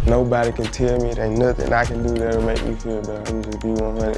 Nobody can tell me it ain't nothing I can do that'll make me feel better. I'm just be 100.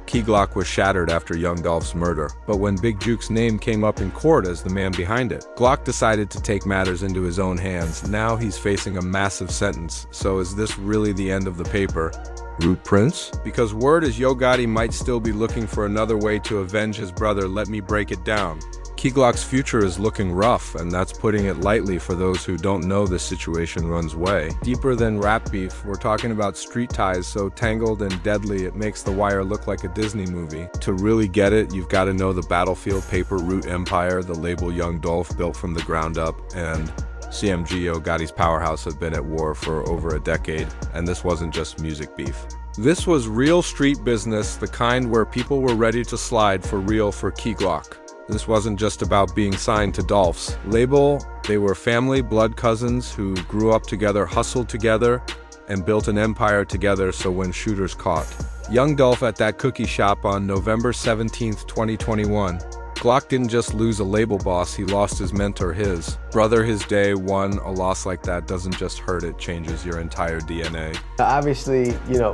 KeyGlock was shattered after Young Dolph's murder, but when Big Juke's name came up in court as the man behind it, Glock decided to take matters into his own hands. Now he's facing a massive sentence. So is this really the end of the paper? Root Prince? Because word is YoGotti might still be looking for another way to avenge his brother. Let me break it down. KeyGlock's future is looking rough, and that's putting it lightly for those who don't know this situation runs way. Deeper than RapBeef, we're talking about street ties so tangled and deadly it makes The Wire look like a Disney movie. To really get it, you've got to know the battlefield paper route empire the label Young Dolph built from the ground up, and CMG YoGotti's powerhouse have been at war for over a decade, and this wasn't just music beef. This was real street business, the kind where people were ready to slide for real for KeyGlock. This wasn't just about being signed to Dolph's label. They were family, blood cousins who grew up together, hustled together, and built an empire together. So when shooters caught Young Dolph at that cookie shop on November 17th, 2021, Glock didn't just lose a label boss, he lost his mentor, his brother, his day one. A loss like that doesn't just hurt, it changes your entire DNA. Obviously,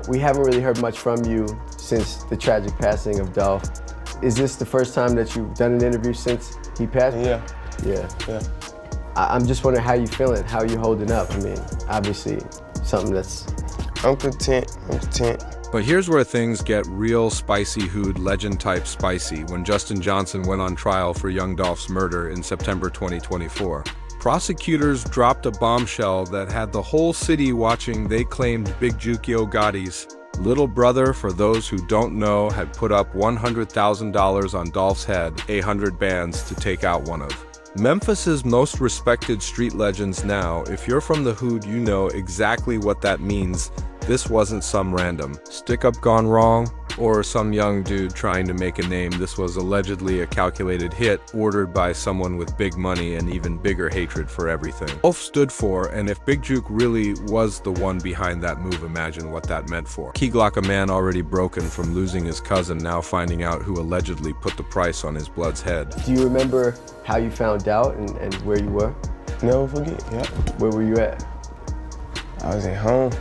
we haven't really heard much from you since the tragic passing of Dolph. Is this the first time that you've done an interview since he passed? Yeah. I'm just wondering how you feeling, how you holding up. I mean, obviously, something that's... I'm content. But here's where things get real spicy hood legend type spicy when Justin Johnson went on trial for Young Dolph's murder in September 2024. Prosecutors dropped a bombshell that had the whole city watching. They claimed Big Juke YoGotti's little brother, for those who don't know, had put up $100,000 on Dolph's head, 800 bands to take out one of Memphis's most respected street legends. Now, if you're from the hood, you know exactly what that means. This wasn't some random stick-up gone wrong or some young dude trying to make a name. This was allegedly a calculated hit ordered by someone with big money and even bigger hatred for everything Dolph stood for, and if Big Juke really was the one behind that move, imagine what that meant for KeyGlock, a man already broken from losing his cousin, now finding out who allegedly put the price on his blood's head. Do you remember how you found out and where you were? Never forget, yeah. Where were you at? I was at home.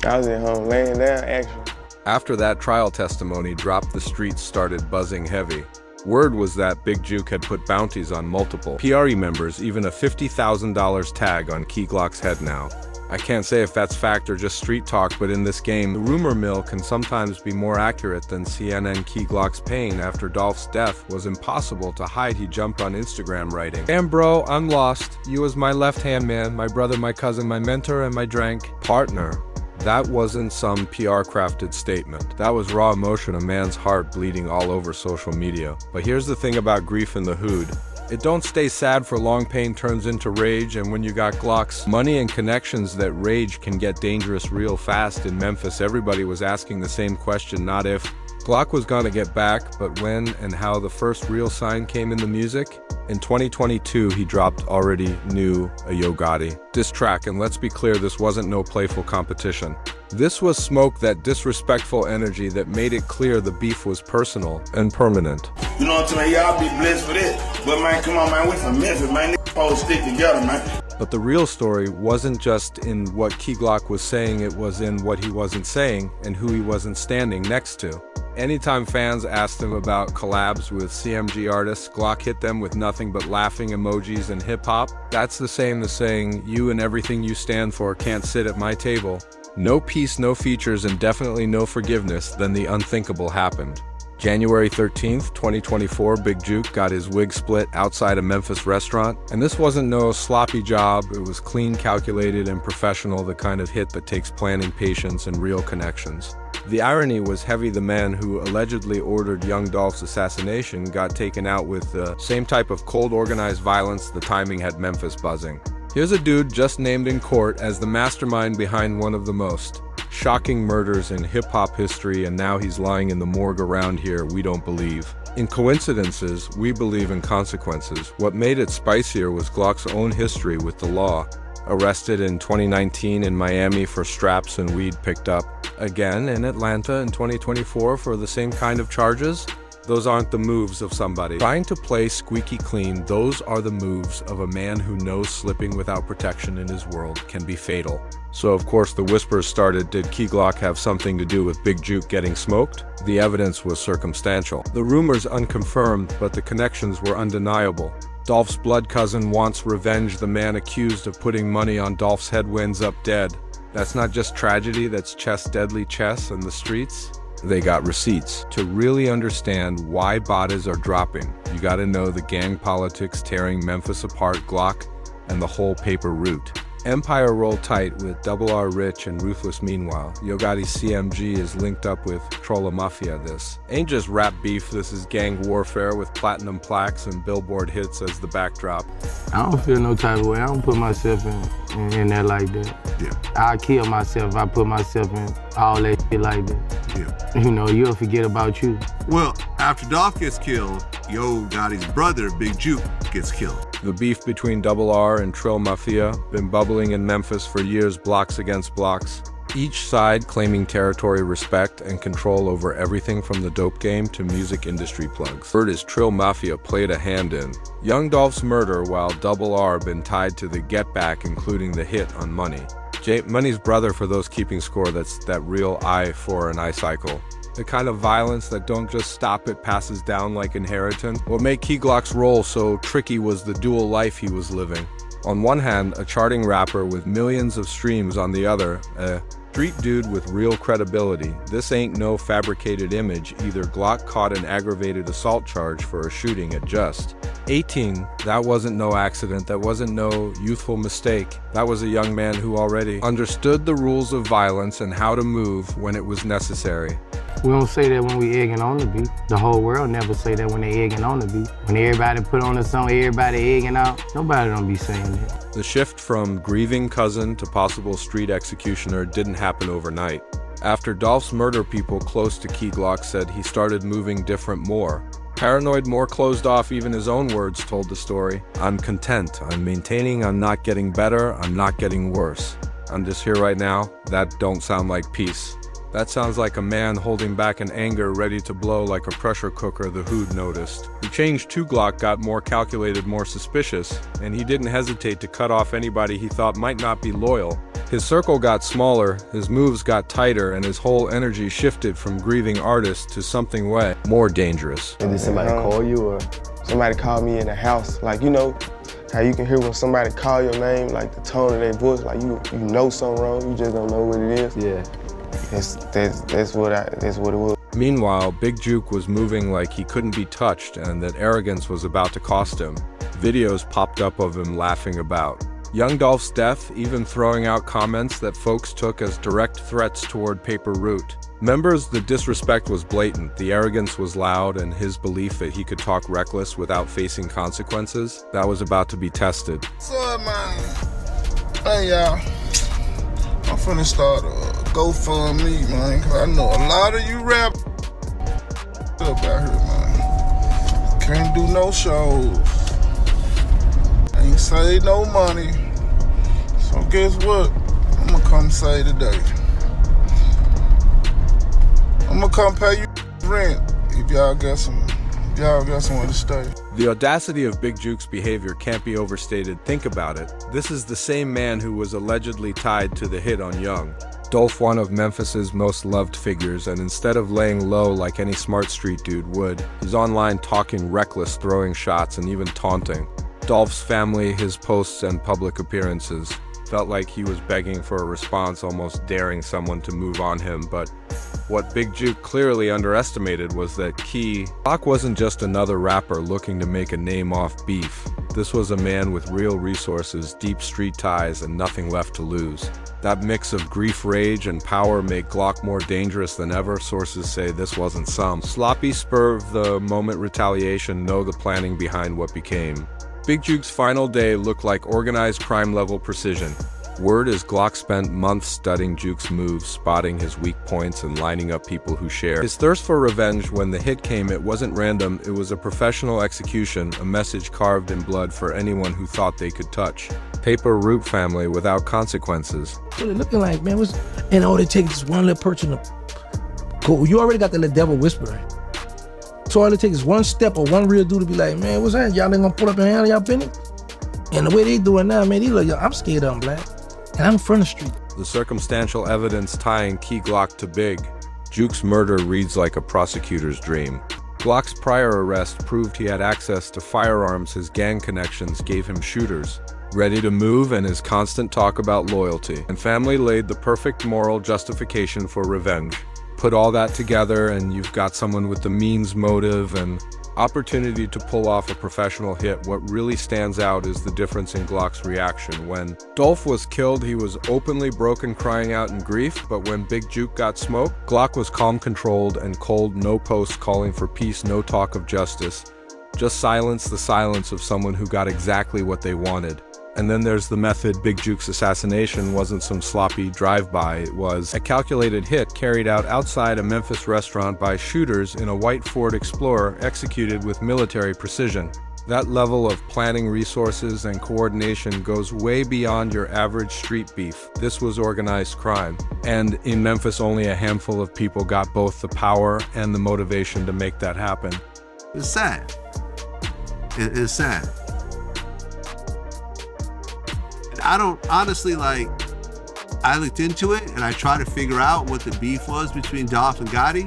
Laying down, actually. After that trial testimony dropped, the streets started buzzing heavy. Word was that Big Juke had put bounties on multiple PRE members, even a $50,000 tag on KeyGlock's head now. I can't say if that's fact or just street talk, but in this game, the rumor mill can sometimes be more accurate than CNN. KeyGlock's pain after Dolph's death was impossible to hide. He jumped on Instagram writing, "Damn bro, I'm lost. You was my left-hand man, my brother, my cousin, my mentor, and my drank partner." That wasn't some PR-crafted statement. That was raw emotion, a man's heart bleeding all over social media. But here's the thing about grief in the hood. It don't stay sad for long. Pain turns into rage, and when you got Glock's money and connections, that rage can get dangerous real fast. In Memphis, everybody was asking the same question, not if Glock was gonna get back, but when and how. The first real sign came in the music. In 2022, he dropped Already Knew, a YoGotti diss track, and let's be clear, this wasn't no playful competition. This was smoke, that disrespectful energy that made it clear the beef was personal and permanent. You know what I'm saying? Y'all be blessed for this. But man, come on, man, we from Memphis, man. All stick together, man. But the real story wasn't just in what KeyGlock was saying, it was in what he wasn't saying and who he wasn't standing next to. Anytime fans asked him about collabs with CMG artists, Glock hit them with nothing but laughing emojis and hip-hop. That's the same as saying, you and everything you stand for can't sit at my table. No peace, no features, and definitely no forgiveness. Then the unthinkable happened. January 13th, 2024, Big Juke got his wig split outside a Memphis restaurant. And this wasn't no sloppy job, it was clean, calculated, and professional, the kind of hit that takes planning, patience, and real connections. The irony was heavy. The man who allegedly ordered Young Dolph's assassination got taken out with the same type of cold, organized violence. The timing had Memphis buzzing. Here's a dude just named in court as the mastermind behind one of the most shocking murders in hip-hop history, and now he's lying in the morgue around here. We don't believe in coincidences, we believe in consequences. What made it spicier was Glock's own history with the law. Arrested in 2019 in Miami for straps and weed, picked up again in Atlanta in 2024 for the same kind of charges. Those aren't the moves of somebody trying to play squeaky clean. Those are the moves of a man who knows slipping without protection in his world can be fatal. So of course the whispers started, did KeyGlock have something to do with Big Juke getting smoked? The evidence was circumstantial. The rumors unconfirmed, but the connections were undeniable. Dolph's blood cousin wants revenge. The man accused of putting money on Dolph's head winds up dead. That's not just tragedy, that's chess, deadly chess in the streets. They got receipts. To really understand why bodies are dropping, you gotta know the gang politics tearing Memphis apart, Glock, and the whole paper route. Empire rolled tight with R Rich and Ruthless. Meanwhile, YoGotti CMG is linked up with Trolla Mafia. This ain't just rap beef, this is gang warfare with platinum plaques and billboard hits as the backdrop. I don't feel no type of way. I don't put myself in that like that. Yeah. I kill myself if I put myself in all that shit like that. Yeah. You know, you'll forget about you. Well, after Dolph gets killed, YoGotti's brother, Big Juke, gets killed. The beef between R and Trolla Mafia been bubbling in Memphis for years, blocks against blocks. Each side claiming territory, respect, and control over everything from the dope game to music industry plugs. Word is Trolla Mafia played a hand in Young Dolph's murder, while R been tied to the get back, including the hit on Money. Money's brother, for those keeping score, that's that real eye for an eye cycle. The kind of violence that don't just stop, it passes down like inheritance. What made KeyGlock's role so tricky was the dual life he was living. On one hand, a charting rapper with millions of streams, on the other, a street dude with real credibility. This ain't no fabricated image either. Glock caught an aggravated assault charge for a shooting at just 18. That wasn't no accident, that wasn't no youthful mistake. That was a young man who already understood the rules of violence and how to move when it was necessary. We don't say that when we egging on the beef. The whole world never say that when they egging on the beef. When everybody put on a song, everybody egging out, nobody don't be saying that. The shift from grieving cousin to possible street executioner didn't happen overnight. After Dolph's murder, people close to KeyGlock said he started moving different, more paranoid, more closed off. Even his own words told the story. I'm content, I'm maintaining, I'm not getting better, I'm not getting worse. I'm just here right now. That don't sound like peace. That sounds like a man holding back an anger ready to blow like a pressure cooker, the Hood noticed. He changed to Glock, got more calculated, more suspicious, and he didn't hesitate to cut off anybody he thought might not be loyal. His circle got smaller, his moves got tighter, and his whole energy shifted from grieving artist to something way more dangerous. And did somebody call you, or? Somebody called me in the house, like, you know, how you can hear when somebody call your name, like the tone of their voice, like you know something wrong, you just don't know what it is. Yeah. That's what it was. Meanwhile, Big Juke was moving like he couldn't be touched and that arrogance was about to cost him. Videos popped up of him laughing about Young Dolph's death, even throwing out comments that folks took as direct threats toward Paper Route. Members, the disrespect was blatant, the arrogance was loud, and his belief that he could talk reckless without facing consequences, that was about to be tested. So, man, hey y'all, I'm finna start a GoFundMe, man, cause I know a lot of you rap up out here, man. Can't do no shows, ain't save no money, so guess what? I'm gonna come say today. I'm gonna come pay you rent if y'all got somewhere to stay. The audacity of Big Juke's behavior can't be overstated. Think about it. This is the same man who was allegedly tied to the hit on Young. Dolph, one of Memphis's most loved figures, and instead of laying low like any smart street dude would, he's online talking reckless, throwing shots, and even taunting. Dolph's family, his posts, and public appearances felt like he was begging for a response, almost daring someone to move on him, but what Big Juke clearly underestimated was that KeyGlock wasn't just another rapper looking to make a name off beef. This was a man with real resources, deep street ties, and nothing left to lose. That mix of grief, rage, and power made Glock more dangerous than ever. Sources say this wasn't some sloppy spur-of-the-moment retaliation, no, the planning behind what became. Big Juke's final day looked like organized crime-level precision. Word is Glock spent months studying Juke's moves, spotting his weak points, and lining up people who shared his thirst for revenge. When the hit came, it wasn't random, it was a professional execution, a message carved in blood for anyone who thought they could touch. Paper Route family without consequences. What it looking like, man? And all it takes is one little person to go. You already got the little devil whispering. So all it takes is one step or one real dude to be like, man, what's that? Y'all ain't gonna pull up and handle y'all business? And the way they do it now, man, these look, I'm scared of them, black. And I'm from the street. The circumstantial evidence tying KeyGlock to Big Juke's murder reads like a prosecutor's dream. Glock's prior arrest proved he had access to firearms. His gang connections gave him shooters ready to move, and his constant talk about loyalty and family laid the perfect moral justification for revenge. Put all that together and you've got someone with the means, motive, and opportunity to pull off a professional hit. What really stands out is the difference in Glock's reaction. When Dolph was killed, he was openly broken, crying out in grief, but when Big Juke got smoked, Glock was calm, controlled, and cold. No posts calling for peace, no talk of justice. Just silence, the silence of someone who got exactly what they wanted. And then there's the method. Big Juke's assassination wasn't some sloppy drive-by. It was a calculated hit carried out outside a Memphis restaurant by shooters in a white Ford Explorer, executed with military precision. That level of planning, resources, and coordination goes way beyond your average street beef. This was organized crime. And in Memphis, only a handful of people got both the power and the motivation to make that happen. It's sad. It's sad. I don't honestly, I looked into it and I tried to figure out what the beef was between Dolph and Gotti,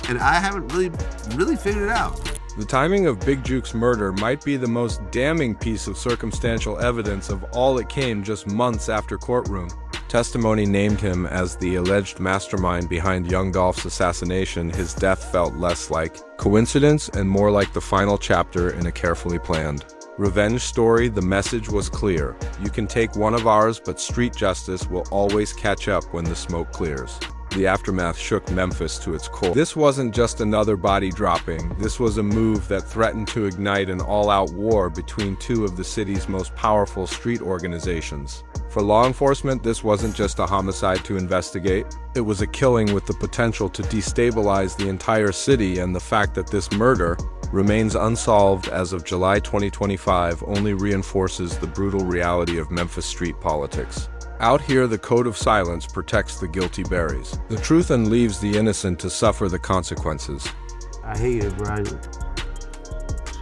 and I haven't really figured it out. The timing of Big Juke's murder might be the most damning piece of circumstantial evidence of all. It came just months after courtroom testimony named him as the alleged mastermind behind young Dolph's assassination. His death felt less like coincidence and more like the final chapter in a carefully planned revenge story. The message was clear. You can take one of ours, but street justice will always catch up when the smoke clears. The aftermath shook Memphis to its core. This wasn't just another body dropping. This was a move that threatened to ignite an all-out war between two of the city's most powerful street organizations. For law enforcement, this wasn't just a homicide to investigate. It was a killing with the potential to destabilize the entire city, and the fact that this murder remains unsolved as of July 2025 only reinforces the brutal reality of Memphis street politics. Out here, the code of silence protects the guilty berries the truth and leaves the innocent to suffer the consequences. I hate it, bro.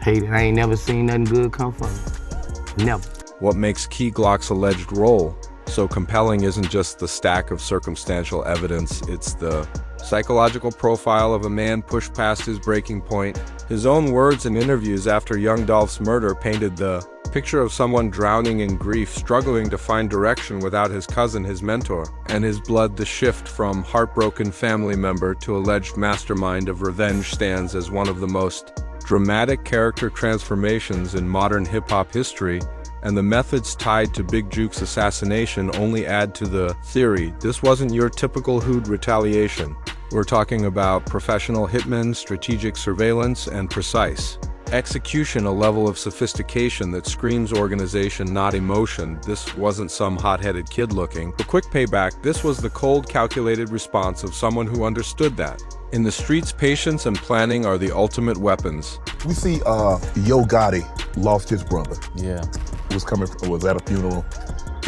Hate it. I ain't never seen nothing good come from it. Never. What makes KeyGlock's alleged role so compelling isn't just the stack of circumstantial evidence, it's the psychological profile of a man pushed past his breaking point. His own words in interviews after young Dolph's murder painted the picture of someone drowning in grief, struggling to find direction without his cousin, his mentor, and his blood. The shift from heartbroken family member to alleged mastermind of revenge stands as one of the most dramatic character transformations in modern hip-hop history, and the methods tied to Big Juke's assassination only add to the theory. This wasn't your typical hood retaliation. We're talking about professional hitmen, strategic surveillance, and precise execution, a level of sophistication that screams organization, not emotion. This wasn't some hot-headed kid looking for quick payback. This was the cold, calculated response of someone who understood that. In the streets, patience and planning are the ultimate weapons. We see YoGotti lost his brother. Yeah. Was at a funeral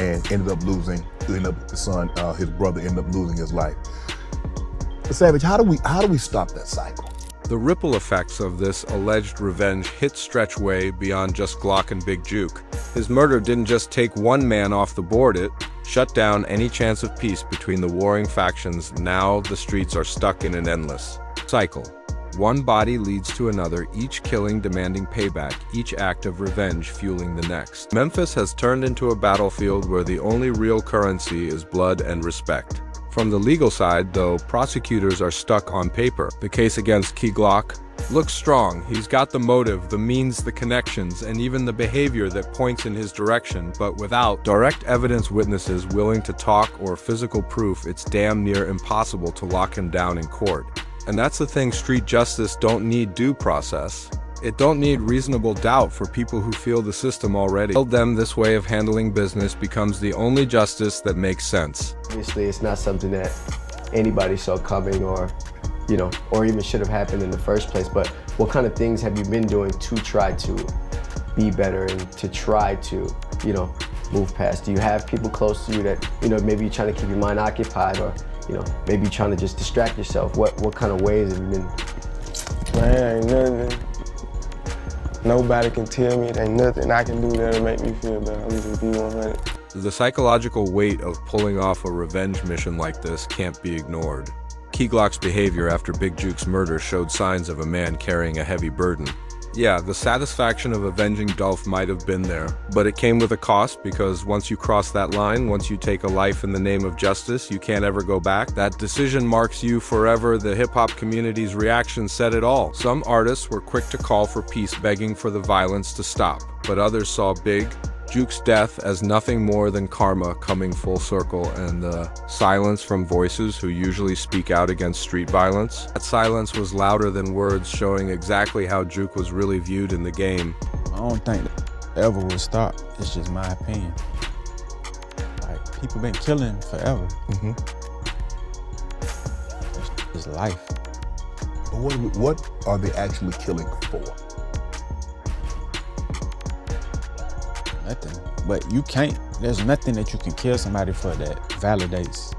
and ended up losing. His brother ended up losing his life. Savage, how do we stop that cycle? The ripple effects of this alleged revenge hit stretch way beyond just Glock and Big Juke. His murder didn't just take one man off the board, it shut down any chance of peace between the warring factions. Now the streets are stuck in an endless cycle. One body leads to another, each killing demanding payback, each act of revenge fueling the next. Memphis has turned into a battlefield where the only real currency is blood and respect. From the legal side, though, prosecutors are stuck on paper. The case against KeyGlock looks strong. He's got the motive, the means, the connections, and even the behavior that points in his direction. But without direct evidence, witnesses willing to talk, or physical proof, it's damn near impossible to lock him down in court. And that's the thing, street justice don't need due process. It don't need reasonable doubt for people who feel the system already failed them. This way of handling business becomes the only justice that makes sense. Obviously, it's not something that anybody saw coming or even should have happened in the first place, but what kind of things have you been doing to try to be better and to try to, move past? Do you have people close to you that, maybe you're trying to keep your mind occupied, or, maybe you're trying to just distract yourself? What kind of ways have you been Man, ain't nothing. Nobody can tell me it ain't nothing I can do that'll make me feel better. I'm just be 100. The psychological weight of pulling off a revenge mission like this can't be ignored. KeyGlock's behavior after Big Juke's murder showed signs of a man carrying a heavy burden. Yeah, the satisfaction of avenging Dolph might have been there, but it came with a cost because once you cross that line, once you take a life in the name of justice, you can't ever go back. That decision marks you forever. The hip-hop community's reaction said it all. Some artists were quick to call for peace, begging for the violence to stop, but others saw Big Juke's death as nothing more than karma coming full circle, and the silence from voices who usually speak out against street violence. That silence was louder than words, showing exactly how Juke was really viewed in the game. I don't think that ever will stop. It's just my opinion. Like, people been killing forever. It's life. But what are they actually killing for? Nothing. But you can't, there's nothing that you can kill somebody for that validates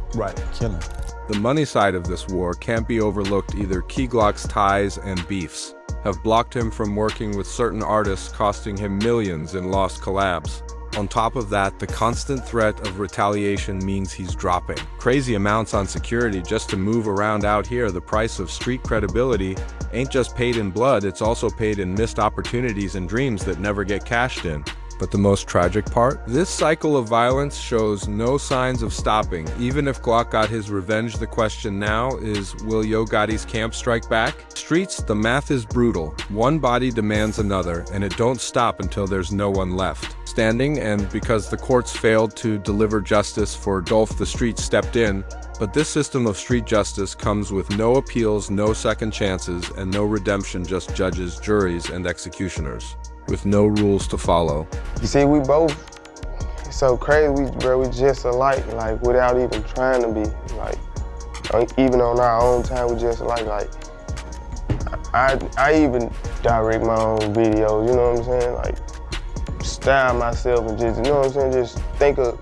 killing. The money side of this war can't be overlooked either. KeyGlock's ties and beefs have blocked him from working with certain artists, costing him millions in lost collabs. On top of that, the constant threat of retaliation means he's dropping crazy amounts on security just to move around out here. The price of street credibility ain't just paid in blood, it's also paid in missed opportunities and dreams that never get cashed in. But the most tragic part? This cycle of violence shows no signs of stopping. Even if Glock got his revenge, the question now is, will YoGotti's camp strike back? Streets, the math is brutal. One body demands another, and it don't stop until there's no one left standing. And because the courts failed to deliver justice for Dolph, the streets stepped in. But this system of street justice comes with no appeals, no second chances, and no redemption, just judges, juries, and executioners, with no rules to follow. You see, we both, it's so crazy, we just alike, like without even trying to be, like, even on our own time, we just alike. I even direct my own videos, you know what I'm saying? Like, style myself and just, you know what I'm saying? Just think of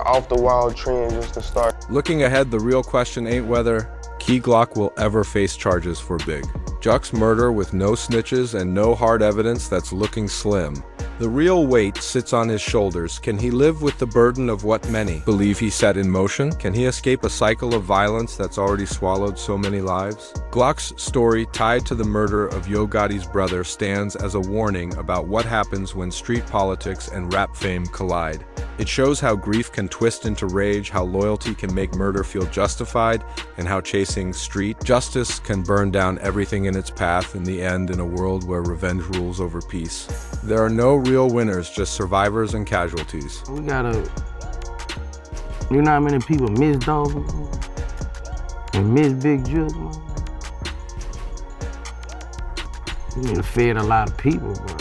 off the wall trends just to start. Looking ahead, the real question ain't whether KeyGlock will ever face charges for Big Juke's murder with no snitches and no hard evidence. That's looking slim. The real weight sits on his shoulders. Can he live with the burden of what many believe he set in motion? Can he escape a cycle of violence that's already swallowed so many lives? Glock's story, tied to the murder of YoGotti's brother, stands as a warning about what happens when street politics and rap fame collide. It shows how grief can twist into rage, how loyalty can make murder feel justified, and how chasing street justice can burn down everything in its path in the end, in a world where revenge rules over peace. There are no real winners, just survivors and casualties. We gotta, you know how many people miss Dolph and miss Big Juke, man? We need to feed a lot of people, bro.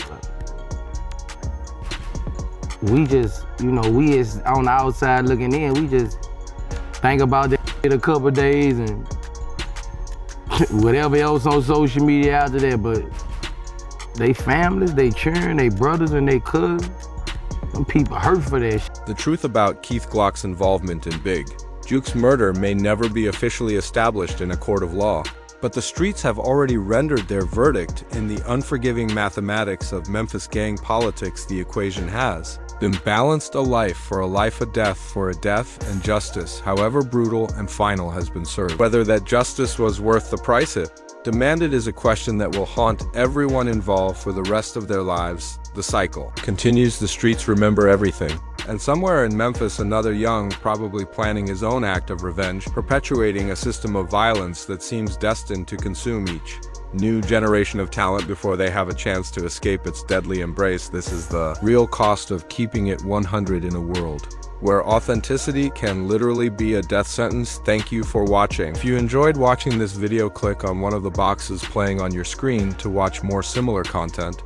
We just, you know, we is on the outside looking in, we just think about that in a couple of days and whatever else on social media after that, but they families, they children, they brothers and they cousins, them people hurt for that shit. The truth about KeyGlock's involvement in Big Juke's murder may never be officially established in a court of law, but the streets have already rendered their verdict. In the unforgiving mathematics of Memphis gang politics, the equation has been balanced: a life for a life, a death for a death, and justice, however brutal and final, has been served. Whether that justice was worth the price it demanded is a question that will haunt everyone involved for the rest of their lives. The cycle continues. The streets remember everything. And somewhere in Memphis, another young, probably planning his own act of revenge, perpetuating a system of violence that seems destined to consume each new generation of talent before they have a chance to escape its deadly embrace. This is the real cost of keeping it 100 in a world where authenticity can literally be a death sentence. Thank you for watching. If you enjoyed watching this video, click on one of the boxes playing on your screen to watch more similar content.